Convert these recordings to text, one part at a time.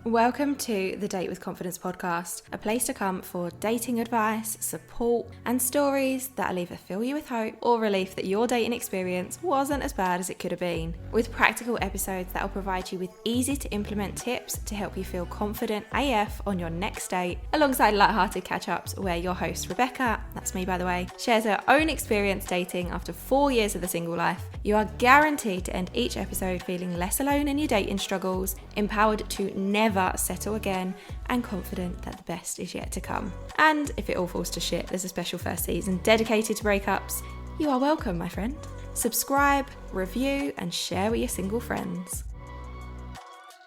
Welcome to the Date with Confidence podcast, a place to come for dating advice, support, and stories that'll either fill you with hope or relief that your dating experience wasn't as bad as it could have been. With practical episodes that'll provide you with easy to implement tips to help you feel confident AF on your next date, alongside lighthearted catch-ups where your host Rebecca, that's me by the way, shares her own experience dating after 4 years of the single life. You are guaranteed to end each episode feeling less alone in your dating struggles, empowered to never settle again, and confident that the best is yet to come. And if it all falls to shit, there's a special first season dedicated to breakups. You are welcome, my friend. Subscribe, review, and share with your single friends.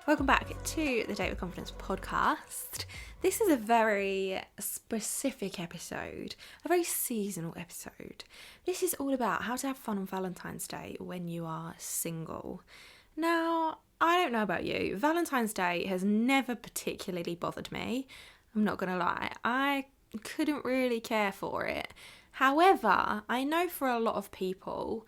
Welcome back to the Date with Confidence podcast. This is a very specific episode, a very seasonal episode. This is all about how to have fun on Valentine's Day when you are single. Now, I don't know about you, Valentine's Day has never particularly bothered me. I'm not gonna lie, I couldn't really care for it. However, I know for a lot of people,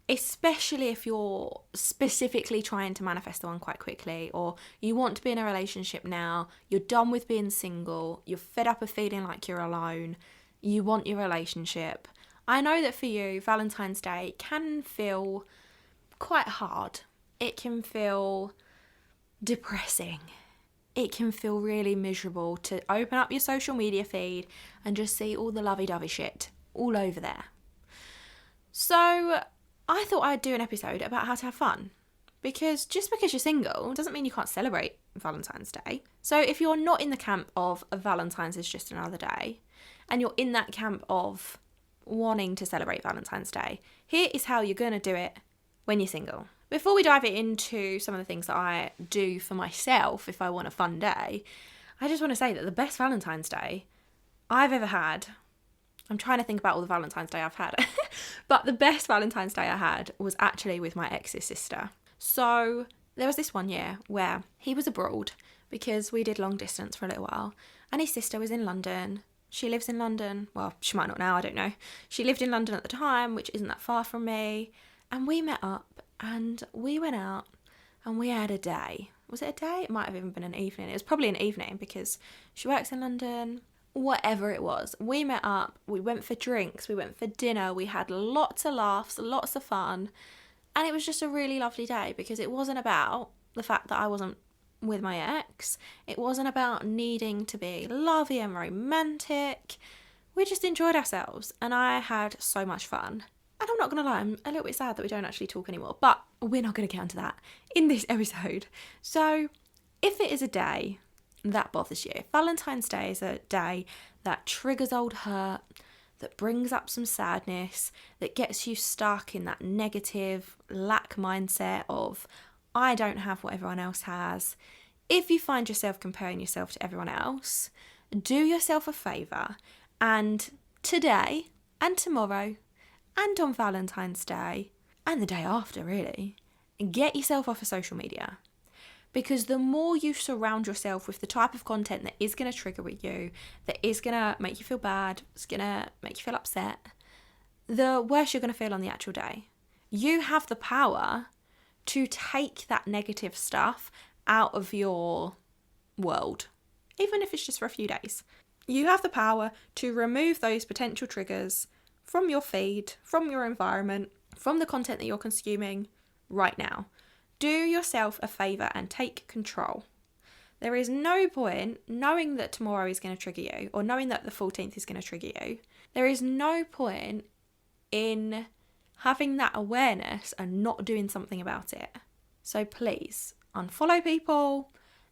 especially if you're specifically trying to manifest the one quite quickly, or you want to be in a relationship now, you're done with being single, you're fed up of feeling like you're alone, you want your relationship. I know that for you, Valentine's Day can feel quite hard. It can feel depressing. It can feel really miserable to open up your social media feed and just see all the lovey-dovey shit all over there. So I thought I'd do an episode about how to have fun, because just because you're single doesn't mean you can't celebrate Valentine's Day. So if you're not in the camp of Valentine's is just another day, and you're in that camp of wanting to celebrate Valentine's Day, here is how you're going to do it when you're single. Before we dive into some of the things that I do for myself if I want a fun day, I just want to say that the best Valentine's Day I've ever had, I'm trying to think about all the Valentine's Day I've had, but the best Valentine's Day I had was actually with my ex's sister. So there was this one year where he was abroad because we did long distance for a little while, and his sister was in London. She lives in London. Well, she might not now, I don't know. She lived in London at the time, which isn't that far from me. And we met up and we went out and we had a day. Was it a day? It might have even been an evening. It was probably an evening because she works in London. Whatever it was, we met up, we went for drinks, we went for dinner, we had lots of laughs, lots of fun, and it was just a really lovely day because it wasn't about the fact that I wasn't with my ex. It wasn't about needing to be lovey and romantic. We just enjoyed ourselves and I had so much fun. And I'm not going to lie, I'm a little bit sad that we don't actually talk anymore, but we're not going to get into that in this episode. So if it is a day that bothers you, Valentine's Day is a day that triggers old hurt, that brings up some sadness, that gets you stuck in that negative lack mindset of, I don't have what everyone else has. If you find yourself comparing yourself to everyone else, do yourself a favour and today and tomorrow and on Valentine's Day, and the day after really, get yourself off of social media. Because the more you surround yourself with the type of content that is going to trigger with you, that is going to make you feel bad, it's going to make you feel upset, the worse you're going to feel on the actual day. You have the power to take that negative stuff out of your world, even if it's just for a few days. You have the power to remove those potential triggers from your feed, from your environment, from the content that you're consuming right now. Do yourself a favour and take control. There is no point knowing that tomorrow is going to trigger you, or knowing that the 14th is going to trigger you. There is no point in having that awareness and not doing something about it. So please, unfollow people,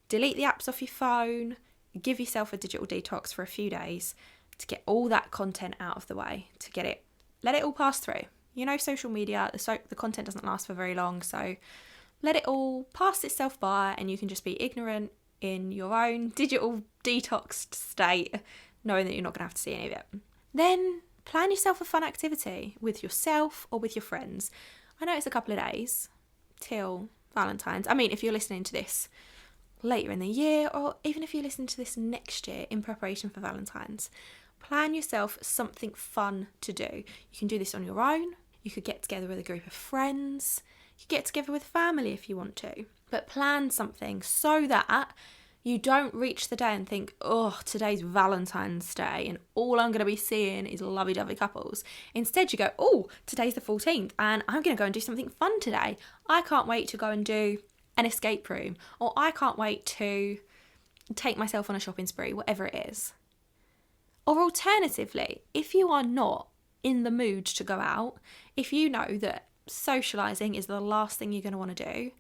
delete the apps off your phone, give yourself a digital detox for a few days to get all that content out of the way, to let it all pass through. You know, social media, the content doesn't last for very long, so let it all pass itself by and you can just be ignorant in your own digital detoxed state, knowing that you're not going to have to see any of it. Then plan yourself a fun activity with yourself or with your friends. I know it's a couple of days till Valentine's. I mean, if you're listening to this later in the year, or even if you're listening to this next year in preparation for Valentine's, plan yourself something fun to do. You can do this on your own. You could get together with a group of friends. You could get together with family if you want to. But plan something so that You don't reach the day and think, oh, today's Valentine's Day and all I'm going to be seeing is lovey-dovey couples. Instead, you go, oh, today's the 14th and I'm going to go and do something fun today. I can't wait to go and do an escape room, or I can't wait to take myself on a shopping spree, whatever it is. Or alternatively, if you are not in the mood to go out, if you know that socialising is the last thing you're going to want to do,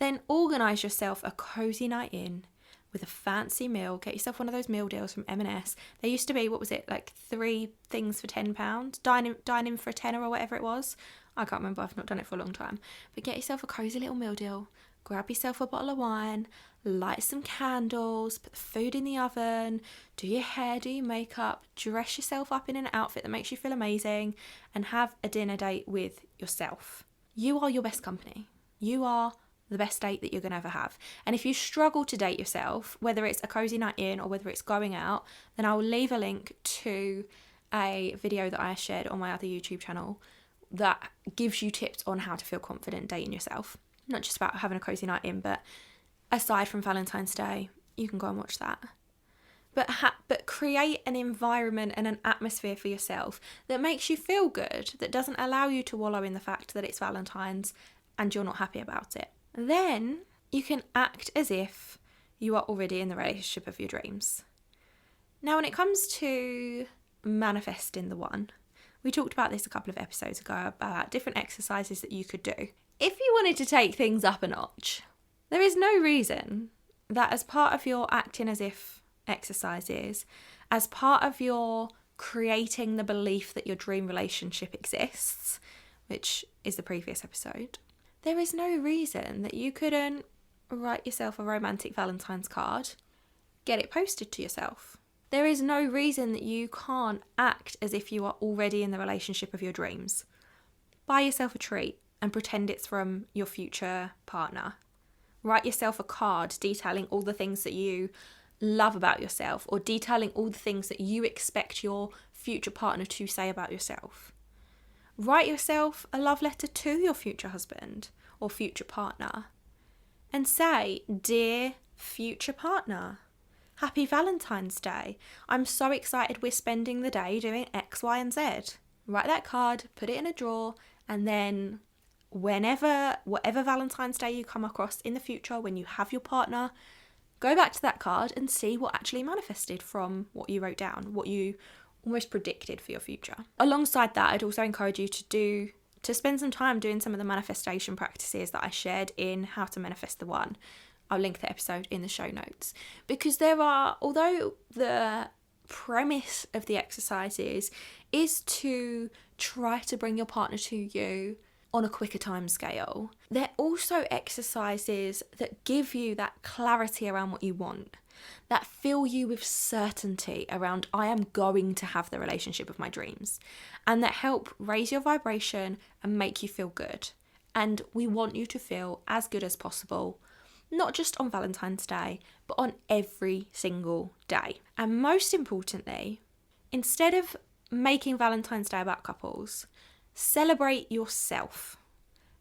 then organise yourself a cosy night in with a fancy meal. Get yourself one of those meal deals from M&S. There used to be, what was it, like 3 things for £10? Dine in for a tenner or whatever it was. I can't remember, I've not done it for a long time. But get yourself a cosy little meal deal. Grab yourself a bottle of wine, light some candles, put the food in the oven, do your hair, do your makeup, dress yourself up in an outfit that makes you feel amazing, and have a dinner date with yourself. You are your best company. You are the best date that you're going to ever have. And if you struggle to date yourself, whether it's a cozy night in or whether it's going out, then I will leave a link to a video that I shared on my other YouTube channel that gives you tips on how to feel confident dating yourself. Not just about having a cozy night in, but aside from Valentine's Day, you can go and watch that. But create an environment and an atmosphere for yourself that makes you feel good, that doesn't allow you to wallow in the fact that it's Valentine's and you're not happy about it. Then you can act as if you are already in the relationship of your dreams. Now, when it comes to manifesting the one, we talked about this a couple of episodes ago about different exercises that you could do. If you wanted to take things up a notch, there is no reason that as part of your acting as if exercises, as part of your creating the belief that your dream relationship exists, which is the previous episode, there is no reason that you couldn't write yourself a romantic Valentine's card, get it posted to yourself. There is no reason that you can't act as if you are already in the relationship of your dreams. Buy yourself a treat and pretend it's from your future partner. Write yourself a card detailing all the things that you love about yourself, or detailing all the things that you expect your future partner to say about yourself. Write yourself a love letter to your future husband or future partner and say, "Dear future partner, happy Valentine's Day. I'm so excited we're spending the day doing X, Y, and Z." Write that card, put it in a drawer, and then whatever Valentine's Day you come across in the future, when you have your partner, go back to that card and see what actually manifested from what you wrote down, what you almost predicted for your future. Alongside that, I'd also encourage you to spend some time doing some of the manifestation practices that I shared in How to Manifest the One. I'll link the episode in the show notes, because although the premise of the exercises is to try to bring your partner to you on a quicker time scale, they're also exercises that give you that clarity around what you want, that fill you with certainty around, I am going to have the relationship of my dreams, and that help raise your vibration and make you feel good. And we want you to feel as good as possible, not just on Valentine's Day, but on every single day. And most importantly, instead of making Valentine's Day about couples, celebrate yourself.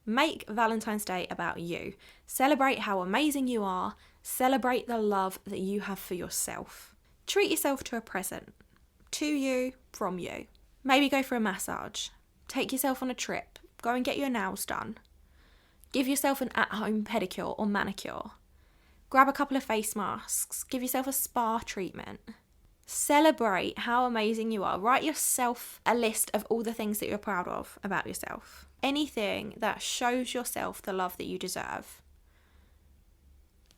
Make Valentine's Day about you. Celebrate how amazing you are. Celebrate the love that you have for yourself. Treat yourself to a present. To you, from you. Maybe go for a massage. Take yourself on a trip. Go and get your nails done. Give yourself an at-home pedicure or manicure. Grab a couple of face masks. Give yourself a spa treatment. Celebrate how amazing you are. Write yourself a list of all the things that you're proud of about yourself. Anything that shows yourself the love that you deserve.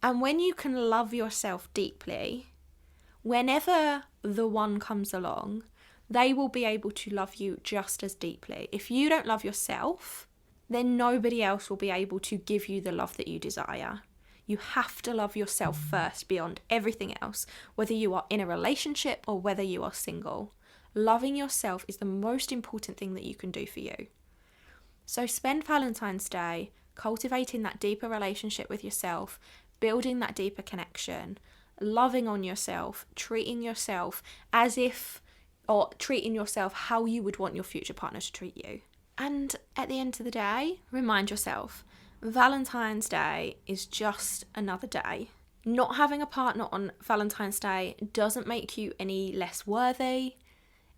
And when you can love yourself deeply, whenever the one comes along, they will be able to love you just as deeply. If you don't love yourself, then nobody else will be able to give you the love that you desire. You have to love yourself first beyond everything else, whether you are in a relationship or whether you are single. Loving yourself is the most important thing that you can do for you. So spend Valentine's Day cultivating that deeper relationship with yourself, building that deeper connection, loving on yourself, treating yourself treating yourself how you would want your future partner to treat you. And at the end of the day, remind yourself, Valentine's Day is just another day. Not having a partner on Valentine's Day doesn't make you any less worthy.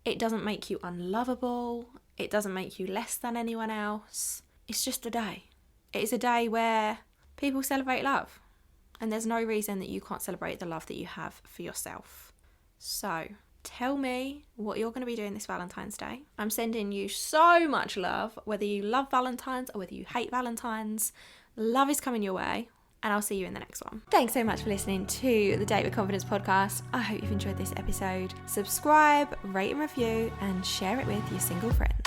It doesn't make you unlovable. It doesn't make you less than anyone else. It's just a day. It is a day where people celebrate love. And there's no reason that you can't celebrate the love that you have for yourself. So tell me what you're going to be doing this Valentine's Day. I'm sending you so much love, whether you love Valentine's or whether you hate Valentine's. Love is coming your way. And I'll see you in the next one. Thanks so much for listening to the Date with Confidence podcast. I hope you've enjoyed this episode. Subscribe, rate and review, and share it with your single friends.